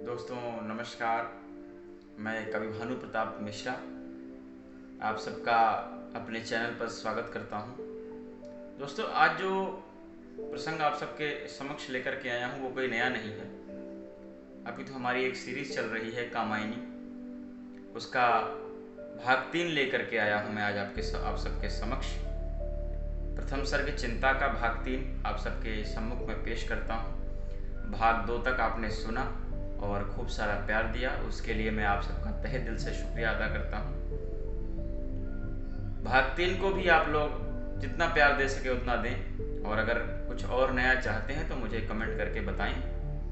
दोस्तों नमस्कार। मैं कवि भानु प्रताप मिश्रा आप सबका अपने चैनल पर स्वागत करता हूं। दोस्तों आज जो प्रसंग आप सबके समक्ष लेकर के आया हूं वो कोई नया नहीं है। अभी तो हमारी एक सीरीज चल रही है कामायनी, उसका भाग 3 लेकर के आया हूं मैं आज आप सबके समक्ष। प्रथम सर्ग चिंता का भाग 3 आप सबके सम्मुख में पेश करता हूं। भाग 2 तक आपने सुना और खूब सारा प्यार दिया, उसके लिए मैं आप सबका तहे दिल से शुक्रिया अदा करता हूँ। भाग 3 को भी आप लोग जितना प्यार दे सके उतना दें, और अगर कुछ और नया चाहते हैं तो मुझे कमेंट करके बताएं,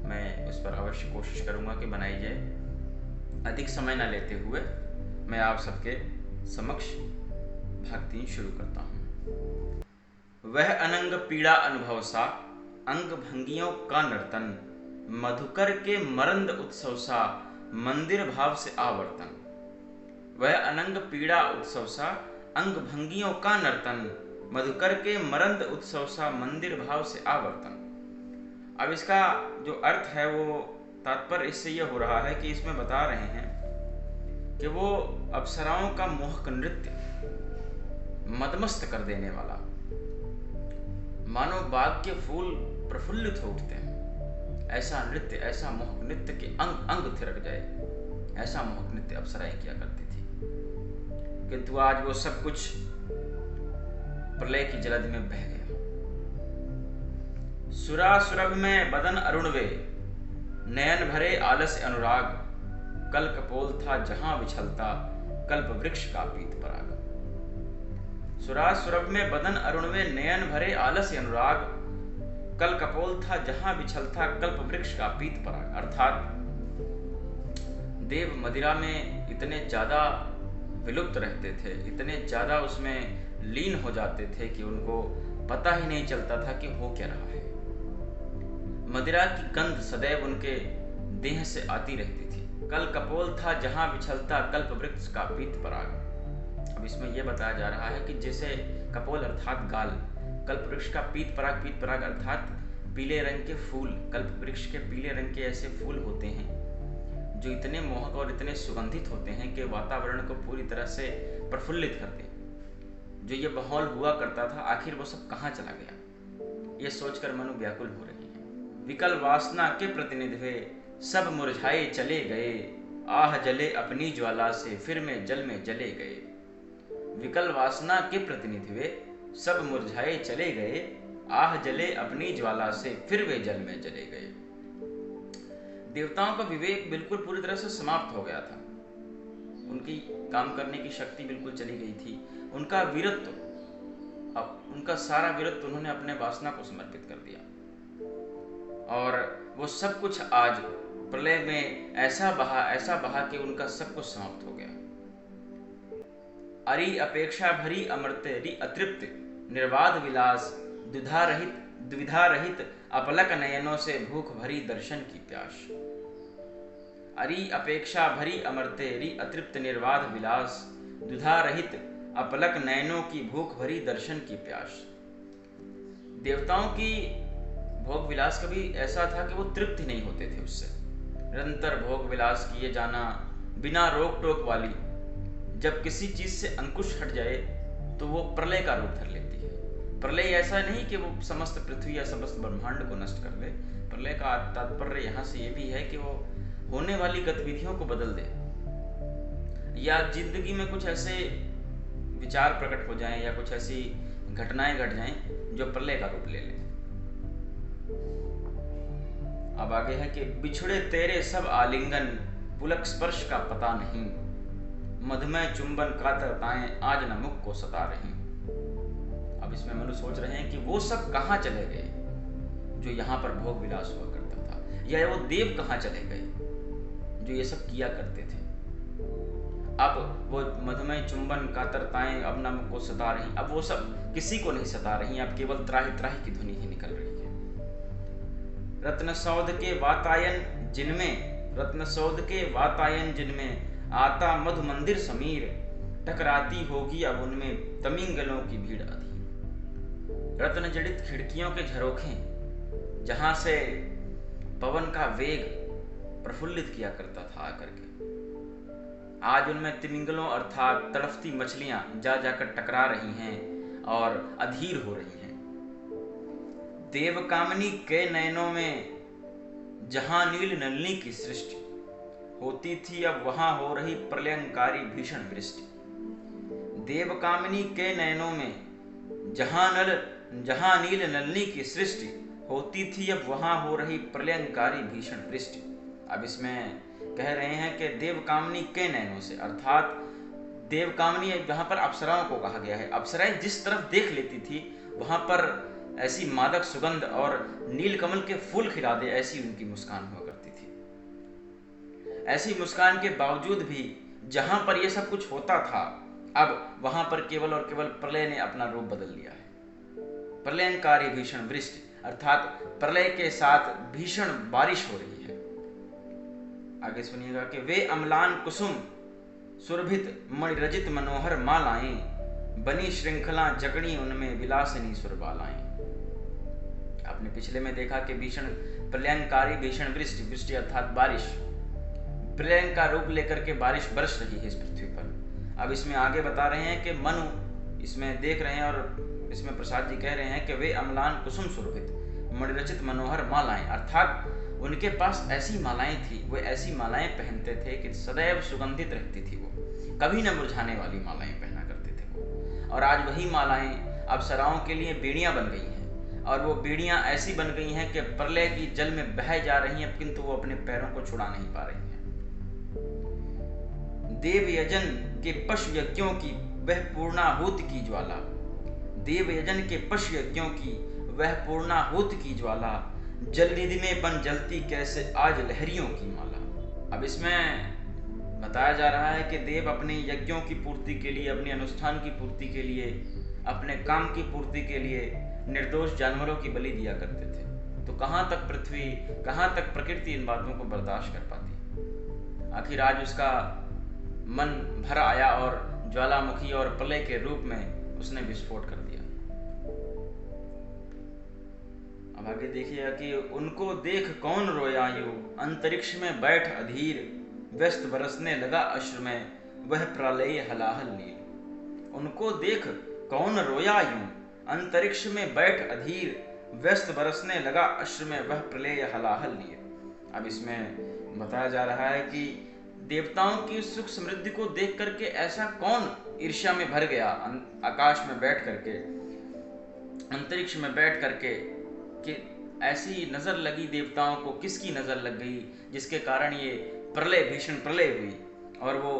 मैं उस पर अवश्य कोशिश करूँगा कि बनाई जाए। अधिक समय न लेते हुए मैं आप सबके समक्ष भाग 3 शुरू करता हूँ। वह अनंग पीड़ा अनुभव सा, अंग भंगियों का नर्तन, मधुकर के मरंद उत्सव सा, मंदिर भाव से आवर्तन। वह अनंग पीड़ा उत्सव सा, अंग भंगियों का नर्तन, मधुकर के मरंद उत्सव सा, मंदिर भाव से आवर्तन। अब इसका जो अर्थ है वो तात्पर्य इससे यह हो रहा है कि इसमें बता रहे हैं कि वो अप्सराओं का मोहक नृत्य मदमस्त कर देने वाला, मानो बाग के फूल प्रफुल्लित हो उठते हैं, ऐसा नृत्य, ऐसा मोहक नृत्य के अंग अंग थिरक जाए, ऐसा मोहक नृत्य अप्सराएं किया करती थी। किंतु आज वो सब कुछ प्रलय की जलधि में बह गया। सुरा सुरभ में बदन अरुण वे, नयन भरे आलस्य अनुराग, कल कपोल था जहां विछलता, कल्प वृक्ष का पीत पराग। सुरा सुरभ में बदन अरुण वे, नयन भरे आलस्य अनुराग, कल कपोल था जहां विछल था, कल्प वृक्ष का पीत पराग। अर्थात देव मदिरा में इतने ज्यादा विलुप्त रहते थे, इतने ज्यादा उसमें लीन हो जाते थे कि उनको पता ही नहीं चलता था कि हो क्या रहा है। मदिरा की गंध सदैव उनके देह से आती रहती थी। कल कपोल था जहां विछलता, कल्प वृक्ष का पीत पराग। अब इसमें यह बताया जा रहा है कि जैसे कपोल अर्थात गाल, कल्प वृक्ष का पीत पराग अर्थात पीले रंग के फूल, कल्प वृक्ष के पीले रंग के ऐसे फूल होते हैं जो इतने मोहक और इतने सुगंधित होते हैं कि वातावरण को पूरी तरह से प्रफुल्लित करते हैं। जो ये माहौल हुआ करता था, आखिर वो सब कहाँ चला गया, ये सोचकर मनु व्याकुल हो रही है। विकल वासना के प्रतिनिधि वे, सब मुरझाए चले गए, आह जले अपनी ज्वाला से, फिर में जल में जले गए। विकल वासना के प्रतिनिधि वे, सब मुरझाए चले गए, आह जले अपनी ज्वाला से, फिर वे जल में जले गए। देवताओं का विवेक बिल्कुल पूरी तरह से समाप्त हो गया था, उनकी काम करने की शक्ति बिल्कुल चली गई थी। उनका वीरत्व, अब उनका सारा वीरत्व उन्होंने अपने वासना को समर्पित कर दिया, और वो सब कुछ आज प्रलय में ऐसा बहा कि उनका सब कुछ समाप्त हो गया। अरि अपेक्षा भरी अमृतेरि अतृप्त, निर्वाध विलास, द्विधा रहित अपलक नयनों से, भूख भरी दर्शन की प्यास। अरि अपेक्षा भरी अमृतेरि अतृप्त, निर्वाध विलास, द्विधा रहित अपलक नयनों की, भूख भरी दर्शन की प्यास। देवताओं की भोग विलास कभी ऐसा था कि वो तृप्त ही नहीं होते थे उससे। निरंतर भोग विलास किए जाना, बिना रोक टोक वाली। जब किसी चीज से अंकुश हट जाए तो वो प्रलय का रूप धर लेती है। प्रलय ऐसा नहीं कि वो समस्त पृथ्वी या समस्त ब्रह्मांड को नष्ट कर दे। प्रलय का तात्पर्य यहाँ से ये भी है कि वो होने वाली गतिविधियों को बदल दे, या जिंदगी में कुछ ऐसे विचार प्रकट हो जाएं या कुछ ऐसी घटनाएं घट जाएं जो प्रलय का रूप ले लें। अब आगे है कि बिछड़े तेरे सब आलिंगन, पुलक स्पर्श का पता नहीं, मधुमय चुंबन कातरताएं आज न मुख को सता रही। अब इसमें मनु सोच रहे हैं कि वो सब कहाँ चले गए जो यहाँ पर भोग विलास हुआ करता था, या वो देव कहाँ चले गए जो ये सब किया करते थे। अब वो मधुमय चुंबन कातरताएं अब न मुख को सता रही, अब वो सब किसी को नहीं सता रही, अब केवल त्राही त्राही की ध्वनि ही निकल रही है। रत्नसौध के वातायन जिनमें आता मधु मंदिर समीर, टकराती होगी अब उनमें तमिंगलों की भीड़ अधीर। रत्न जड़ित खिड़कियों के झरोखे, जहां से पवन का वेग प्रफुल्लित किया करता था आकर के। आज उनमें तिमिंगलों अर्थात तड़फती मछलियां जा जाकर टकरा रही हैं और अधीर हो रही हैं। देवकामिनी के नयनों में जहां नील नलिनी की सृष्टि होती थी, अब वहां हो रही प्रलयंकारी भीषण वृष्टि। देवकामिनी के नयनों में जहां नील नलिनी की सृष्टि होती थी, अब वहां हो रही प्रलयंकारी भीषण वृष्टि। अब इसमें कह रहे हैं कि देवकामिनी के नयनों से, अर्थात देवकामिनी जहां पर अप्सराओं को कहा गया है। अप्सराएं जिस तरफ देख लेती थी वहां पर ऐसी मादक सुगंध और नीलकमल के फूल खिला दे, ऐसी उनकी मुस्कान हुआ करती थी। ऐसी मुस्कान के बावजूद भी जहां पर यह सब कुछ होता था, अब वहां पर केवल और केवल प्रलय ने अपना रूप बदल लिया है। प्रलयंकारी भीषण वृष्टि, अर्थात प्रलय के साथ भीषण बारिश हो रही है। आगे सुनिएगा कि वे अम्लान कुसुम सुरभित मणिरजित मनोहर मालाएं, बनी श्रृंखला जकड़ी उनमें विलासिनी सुरबालाएं। आपने पिछले में देखा कि भीषण प्रलयंकारी भीषण वृष्टि, वृष्टि अर्थात बारिश, प्रलय का रूप लेकर के बारिश बरस रही है इस पृथ्वी पर। अब इसमें आगे बता रहे हैं कि मनु इसमें देख रहे हैं और इसमें प्रसाद जी कह रहे हैं कि वे अम्लान कुसुम सुरभित मणिरचित मनोहर मालाएं, अर्थात उनके पास ऐसी मालाएं थी, वो ऐसी मालाएं पहनते थे कि सदैव सुगंधित रहती थी, वो कभी न मुरझाने वाली मालाएं पहना करते थे वो। और आज वही मालाएं अप्सराओं के लिए बेड़ियां बन गई हैं, और वो बेड़ियां ऐसी बन गई हैं कि प्रलय की जल में बह जा रही हैं, किंतु वो अपने पैरों को छुड़ा नहीं पा रही हैं। देव यजन के पशु यज्ञों की वह पूर्णाहुत की ज्वाला, देव यजन के पशु यज्ञों की वह पूर्णाहुत की ज्वाला, जलनिधि में बन जलती कैसे आज लहरियों की माला। अब इसमें बताया जा रहा है कि देव अपने यज्ञों की पूर्ति के लिए, अपने अनुष्ठान की पूर्ति के लिए, अपने काम की पूर्ति के लिए निर्दोष जानवरों की बलि दिया करते थे। तो कहाँ तक पृथ्वी, कहाँ तक प्रकृति इन बातों को बर्दाश्त कर पाती। आखिर आज उसका मन भर आया और ज्वालामुखी और प्रलय के रूप में उसने विस्फोट कर दिया। अब आगे देखिएगा कि उनको देख कौन रोया यूं, अंतरिक्ष में बैठ अधीर, व्यस्त बरसने लगा अश्रु में वह प्रलय हलाहल नील। उनको देख कौन रोया यूं, अंतरिक्ष में बैठ अधीर, व्यस्त बरसने लगा अश्रु में वह प्रलय हलाहल नील। अब इसमें बताया जा रहा है कि देवताओं की सुख समृद्धि को देख करके ऐसा कौन ईर्ष्या में भर गया, आकाश में बैठ करके, अंतरिक्ष में बैठ करके, कि ऐसी नजर लगी देवताओं को, किसकी नजर लग गई जिसके कारण ये प्रलय, भीषण प्रलय हुई। और वो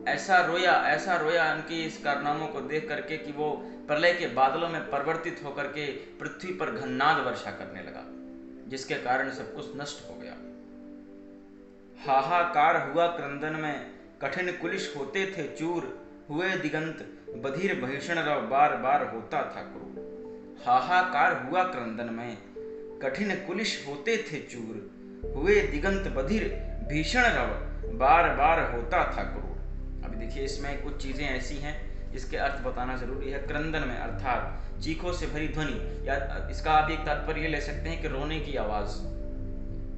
ऐसा रोया उनकी इस कारनामों को देख करके कि वो प्रलय के बादलों में परिवर्तित होकर के पृथ्वी पर घन्नाद वर्षा करने लगा, जिसके कारण सब कुछ नष्ट हो गया। हाहाकार हुआ क्रंदन में, कठिन कुलिश होते थे चूर, हुए दिगंत बधिर भीषण रव बार बार होता था क्रूर। हाहाकार हुआ क्रंदन में, कठिन कुलिश होते थे चूर, हुए दिगंत बधिर भीषण रव बार बार होता था क्रूर। अभी देखिए इसमें कुछ चीजें ऐसी हैं जिसके अर्थ बताना जरूरी है। क्रंदन में अर्थात चीखों से भरी ध्वनि, या इसका आप एक तात्पर्य ले सकते हैं कि रोने की आवाज।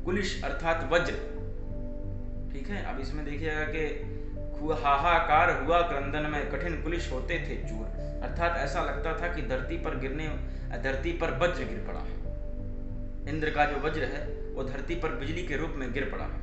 कुलिश अर्थात वज्र, ठीक है। अब इसमें देखिएगा कि हाहाकार हुआ क्रंदन में, कठिन कुलिश होते थे चूर, अर्थात ऐसा लगता था कि धरती पर वज्र गिर पड़ा है। इंद्र का जो वज्र है वो धरती पर बिजली के रूप में गिर पड़ा है,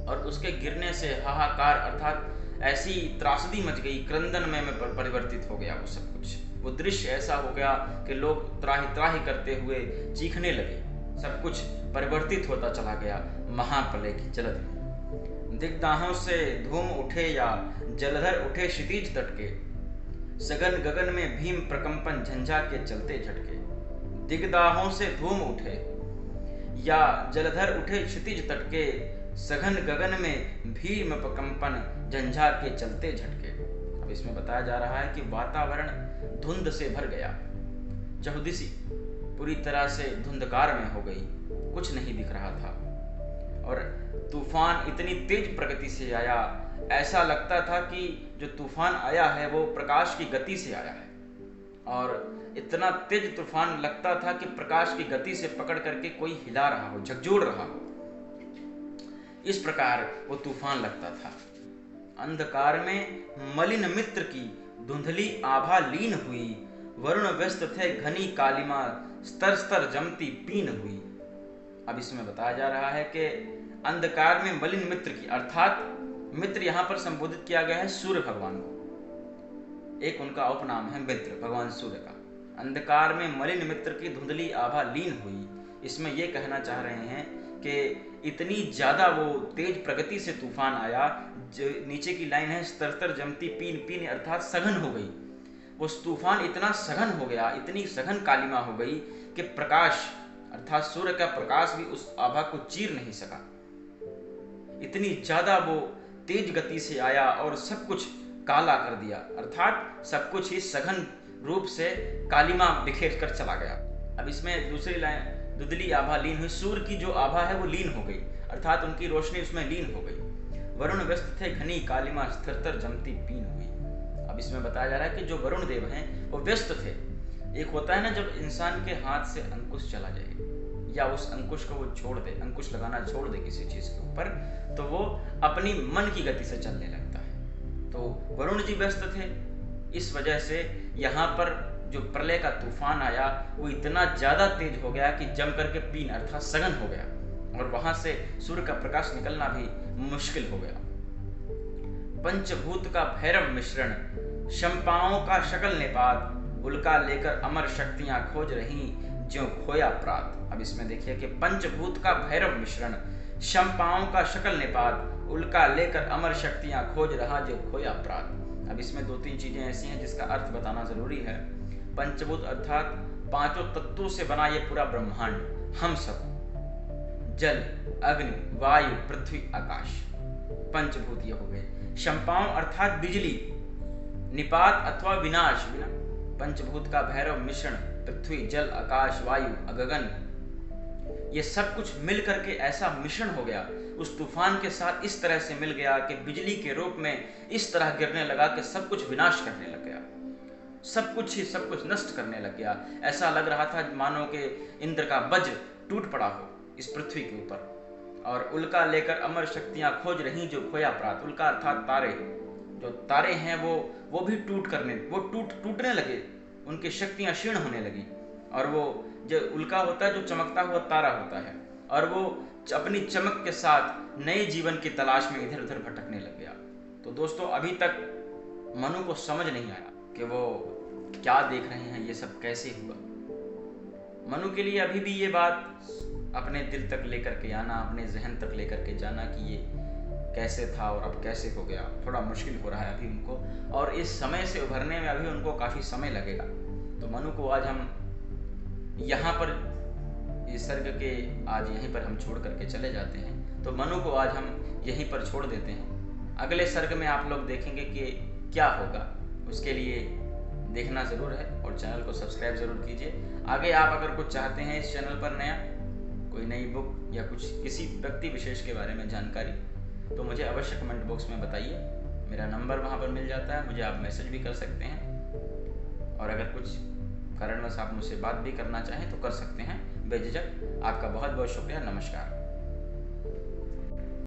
और उसके गिरने से हाहाकार अर्थात ऐसी त्रासदी मच गई, क्रंदन में परिवर्तित हो गया वो सब कुछ। वो दृश्य ऐसा हो गया कि लोग त्राही त्राही करते हुए चीखने लगे, सब कुछ परिवर्तित होता चला गया महाप्रलय की जलद में। दिग्दाहों से धूम उठे या जलधर उठे क्षितिज तट के, सघन गगन में भीम प्रकंपन झंझा के चलते झटके। दिग्दाहों से धूम उठे या जलधर उठे क्षितिज तट के, सघन गगन में भीम प्रकंपन झंझा के चलते झटके। अब इसमें बताया जा रहा है कि वातावरण धुंध से भर गया, चहुदिशी पूरी तरह से धुंधकार में हो गई, कुछ नहीं दिख रहा था। और तूफान इतनी तेज प्रगति से आया, ऐसा लगता था कि जो तूफान आया है वो प्रकाश की गति से आया है, और इतना तेज तूफान लगता था कि प्रकाश की गति से पकड़ करके कोई हिला रहा हो, झकझोर रहा हो। इस प्रकार वो तूफान लगता था। अंधकार में मलिन मित्र की धुंधली आभा लीन हुई, वरुण व्यस्त थे घनी कालिमा, स्तर स्तर जमती पीन हुई। अब इसमें बताया जा रहा है कि अंधकार में मलिन मित्र की, अर्थात मित्र यहाँ पर संबोधित किया गया है सूर्य भगवान को। एक उनका उपनाम है मित्र, भगवान सूर्य का। अंधकार में मलिन मित्र की धुंधली आभा लीन हुई, इसमें यह कहना चाह रहे हैं कि इतनी ज्यादा वो तेज प्रगति से तूफान आया। जो नीचे की लाइन है, स्तर स्तर जमती पीन पीन, अर्थात सघन हो गई। वो तूफान इतना सघन हो गया, इतनी सघन कालिमा हो गई कि प्रकाश अर्थात सूर्य का प्रकाश भी उस आभा को चीर नहीं सका। इतनी ज्यादा वो तेज गति से आया और सब कुछ काला कर दिया, अर्थात सब कुछ ही सघन रूप से कालिमा बिखेर कर चला गया। अब इसमें दूसरी लाइन, धुंधली आभा लीन हुई, सूर्य की जो आभा है वो लीन हो गई, अर्थात उनकी रोशनी उसमें लीन हो गई। वरुण व्यस्त थे घनी कालिमा, स्थिरतर जमती पीन हुई। अब इसमें बताया जा रहा है कि जो वरुण देव हैं वो व्यस्त थे। एक होता है ना, जब इंसान के हाथ से अंकुश चला जाए या उस अंकुश को वो छोड़ दे, अंकुश लगाना छोड़ दे किसी चीज के ऊपर, तो वो अपनी मन की गति से चलने लगता है। तो वरुण जी व्यस्त थे, इस वजह से यहाँ पर जो प्रलय का तूफान आया वो इतना ज्यादा तेज हो गया कि जम करके पीन अर्थात सघन हो गया, और वहां से सूर्य का प्रकाश निकलना भी मुश्किल हो गया। पंचभूत का भैरव मिश्रण, शंपाओं का शकल निपात, उल्का लेकर अमर शक्तियां खोज रही ज्यों खोया प्रात। अब इसमें देखिए कि पंचभूत का भैरव मिश्रण, शंपाओं का शकल निपात, उल्का लेकर अमर शक्तियां खोज रहा ज्यों खोया प्रात। अब इसमें दो तीन चीजें ऐसी हैं जिसका अर्थ बताना जरूरी है। पंचभूत अर्थात पांचों तत्वों से बना ये पूरा ब्रह्मांड, हम सब, जल, अग्नि, वायु, पृथ्वी, आकाश, पंचभूत ये हो गए। शंपाओं अर्थात बिजली, निपात अथवा विनाश, पंचभूत का भैरव मिश्रण, पृथ्वी, जल, आकाश, वायु, गगन, ये सब कुछ मिल करके ऐसा मिश्रण हो गया, उस तूफान के साथ इस तरह से मिल गया कि बिजली के रूप में इस तरह गिरने लगा कि सब कुछ विनाश करने लग गया, सब कुछ नष्ट करने लग गया। ऐसा लग रहा था मानो कि इंद्र का वज्र टूट पड़ा हो इस पृथ्वी के ऊपर। और उल्का लेकर अमर शक्तियां खोज रही जो खोया प्रात, उल्का अर्थात तारे, जो तारे हैं वो भी टूटने लगे, उनकी शक्तियां क्षीण होने लगी। और वो जो उल्का होता है, जो चमकता हुआ तारा होता है, और वो अपनी चमक के साथ नए जीवन की तलाश में इधर उधर भटकने लग गया। तो दोस्तों, अभी तक मनु को समझ नहीं आया कि वो क्या देख रहे हैं, ये सब कैसे हुआ। मनु के लिए अभी भी ये बात अपने दिल तक लेकर के आना, अपने जहन तक लेकर के जाना कि ये कैसे था और अब कैसे हो गया, थोड़ा मुश्किल हो रहा है अभी उनको, और इस समय से उभरने में अभी उनको काफ़ी समय लगेगा। तो मनु को आज हम यहाँ पर इस सर्ग के आज यहीं पर हम छोड़ करके चले जाते हैं। तो मनु को आज हम यहीं पर छोड़ देते हैं। अगले सर्ग में आप लोग देखेंगे कि क्या होगा, उसके लिए देखना ज़रूर है और चैनल को सब्सक्राइब ज़रूर कीजिए। आगे आप अगर कुछ चाहते हैं इस चैनल पर नया, कोई नई बुक या कुछ किसी व्यक्ति विशेष के बारे में जानकारी, तो मुझे अवश्य कमेंट बॉक्स में बताइए। मेरा नंबर वहाँ पर मिल जाता है, मुझे आप मैसेज भी कर सकते हैं, और अगर कुछ कारणवश आप मुझसे बात भी करना चाहें तो कर सकते हैं बेझिझक। आपका बहुत बहुत शुक्रिया। नमस्कार।